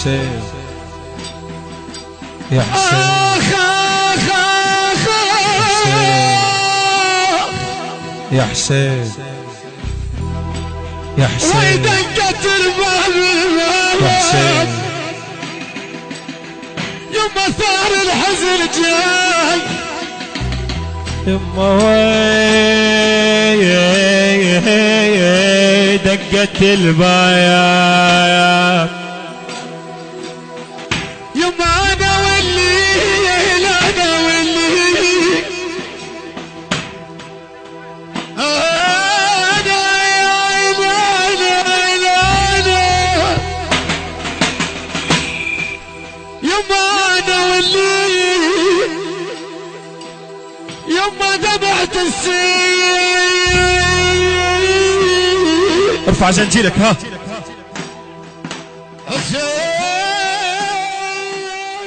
حسين يا حسين يا حسين يا حسين ويدقت الباب يا حسين يما ثار الحزن جاي يما وي دقت الباب يما انا والليل انا والليل يما ذبحت السيل. ارفع زنجيرك ها.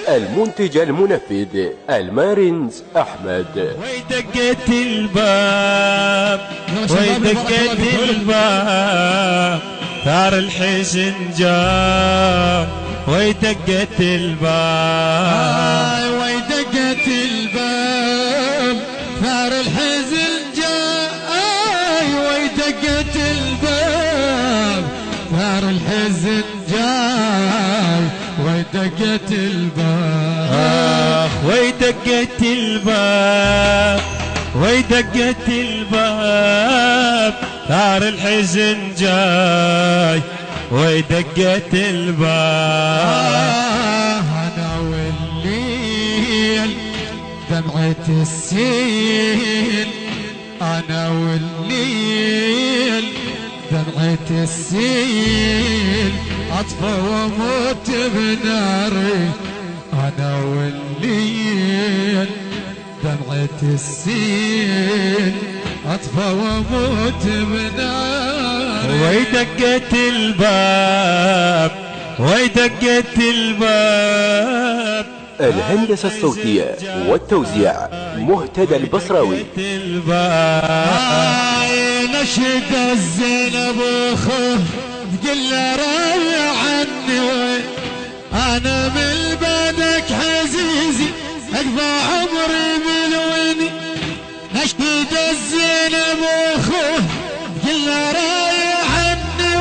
المنتج المنفذ المارينز أحمد. ويدقت الباب ويدقت الباب ثار الحزن جاء ويدقت الباب ويدقت الباب ثار الحزن جاء ويدقت الباب ثار الحزن جاء ويدقت الباب ويدقت الباب ويدقت الباب ثار الحزن جاي ويدقت الباب انا والليل دمعة السيل انا والليل دمعة السيل اطفى واموت بناري انا والليل دمعة السيل اطفى واموت بناري. ويدقت الباب ويدقت الباب الهندسة الصوتية والتوزيع مهتدى البصراوي. نشد الزينب اخوه تقول له راوي عني انا من بعدك عزيزي اقضى عمري بالوني. نشد الزينب اخوه تقول له راوي عني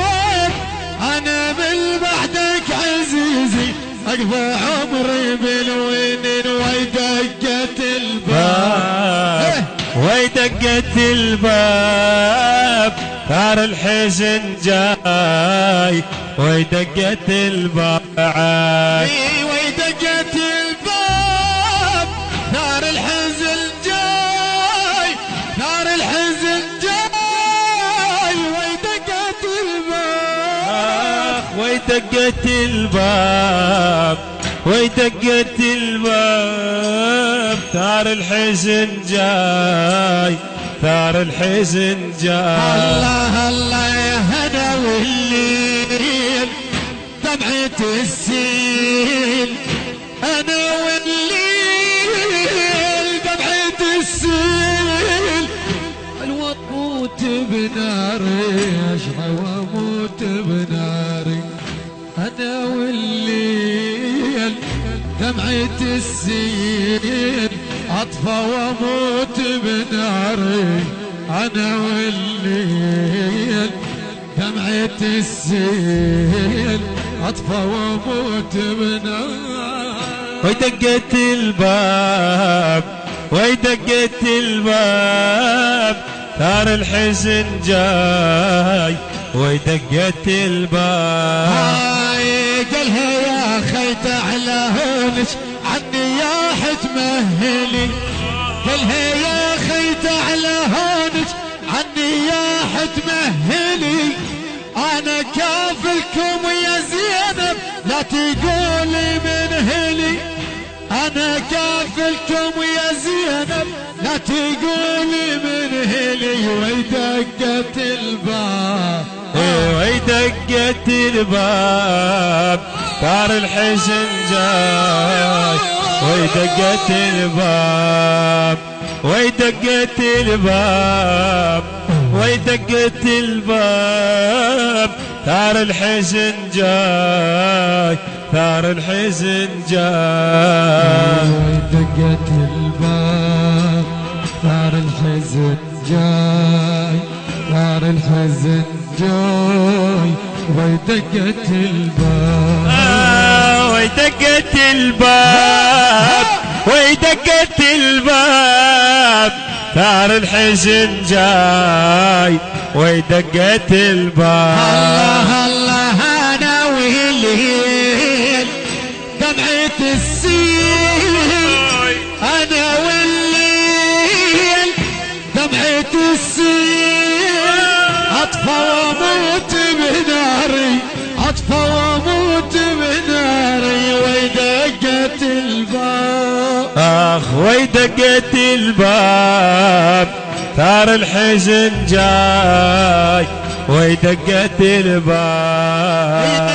انا من بعدك عزيزي اقضى عمري بالونين. ويدقت الباب ويدقت الباب ثار الحزن جاي ويدقت الباب ويدقت الباب ثار الحزن جاي ثار الحزن جاي ويدقت الباب ويدقت الباب ويدقت الباب ثار الحزن جاي ثار الحزن جاي. الله الله يا هنا والليل دمعة السيل انا والليل دمعة السيل الوطوت بناري اشعى واموت بناري انا والليل دمعة السيل اطفى واموت بناري انا والليل دمعة السيل اطفى واموت بناري. ويدقت الباب ويدقت الباب ثار الحزن جاي ويدقت الباب. قالها يا خيت على هونش عني يا حتمهلي. قالها يا خيت على هونش عني يا حتمهلي. انا كافلكم يا زينب لا تقولي من هلي. انا كافلكم يا زينب لا تقولي من هلي. ويدقت الباب ويدقت الباب ثار الحزن جاي ويدقت الباب ويدقت الباب ويدقت الباب ثار الحزن جاي ثار الحزن جاي دقت الباب ثار الحزن جاي ثار الحزن جاي ودقت الباب ودقت الباب ودقت الباب ثار الحزن جاي ودقت الباب الله الله انا والليل دمعة السيل انا والليل دمعة السيل اطفى واموت بناري اطفى واموت بناري ودقت الباب اخ ودقت الباب ثار الحزن جاي ودقت الباب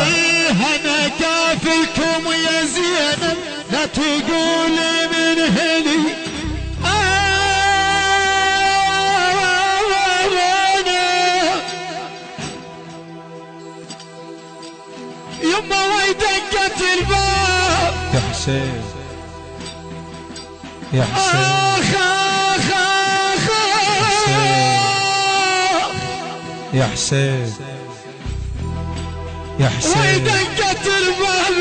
انا كافيكم يا زينب لا تقولي من هني يما ودقت الباب يا حسين يا حسين يا حسين يا حسين ودقت الباب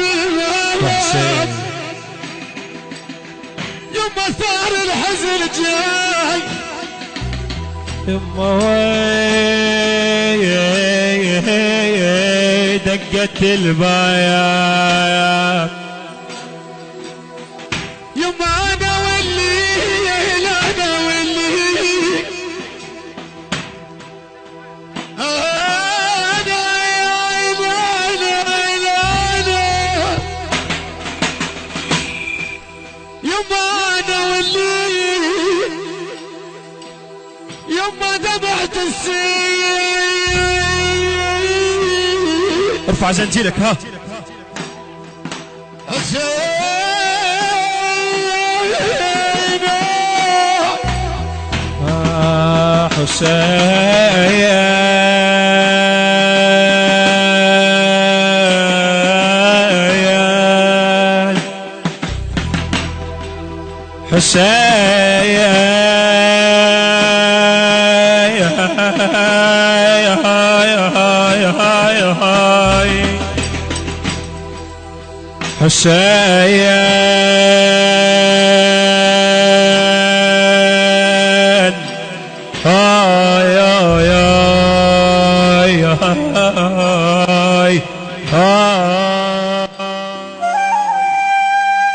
يا حسين يما ثار الحزن جاي يما وي دقت الباب يما انا والليل انا والليل يما انا والليل يما دمعت السيل ارفع زنجيلك ها حسين هاي هاي هاي هاي